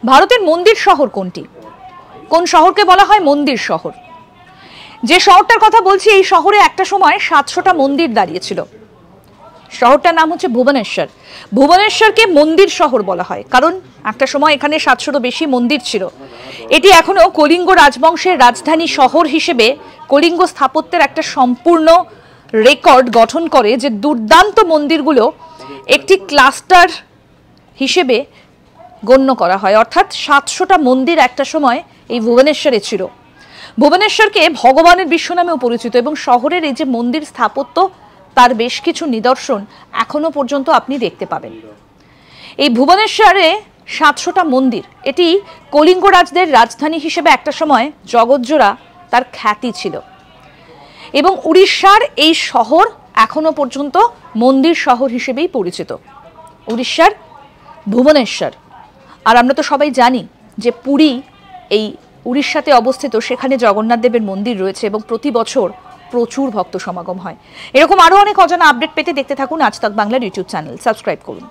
ভারতের মন্দির শহর কোনটি? কোন শহরকে বলা হয় মন্দির শহর? যে শহরটার কথা বলছি, এই শহরে একটা সময় 700টা মন্দির দাঁড়িয়েছিল। শহরটার নাম হচ্ছে ভুবনেশ্বর। ভুবনেশ্বরকে মন্দির শহর বলা হয় কারণ একটা সময় এখানে 700রও বেশি মন্দির ছিল। এটি এখনো কলিঙ্গ রাজবংশের রাজধানী শহর হিসেবে কলিঙ্গ স্থাপত্যের একটা সম্পূর্ণ রেকর্ড গঠন করে, যে দুর্দান্ত মন্দিরগুলো একটি ক্লাস্টার হিসেবে গণ্য করা হয়। অর্থাৎ 700টা মন্দির একটা সময় এই ভুবনেশ্বরে ছিল। ভুবনেশ্বরকে ভগবানের বিশ্ব নামেও পরিচিত এবং শহরের এই যে মন্দির স্থাপত্য, তার বেশ কিছু নিদর্শন এখনো পর্যন্ত আপনি দেখতে পাবেন। এই ভুবনেশ্বরে 700টা মন্দির, এটি কলিঙ্গ রাজদের রাজধানী হিসেবে একটা সময় জগৎজোড়া তার খ্যাতি ছিল এবং উড়িষ্যার এই শহর এখনো পর্যন্ত মন্দির শহর হিসেবেই পরিচিত, উড়িষ্যার ভুবনেশ্বর। আর আমরা তো সবাই জানি যে পুরী এই উড়িষ্যাতে অবস্থিত, সেখানে জগন্নাথ দেবের মন্দির রয়েছে এবং প্রতি বছর প্রচুর ভক্ত সমাগম হয়। এরকম আরো অনেক অজানা আপডেট পেতে দেখতে থাকুন আজ তাক বাংলার ইউটিউব চ্যানেল, সাবস্ক্রাইব করুন।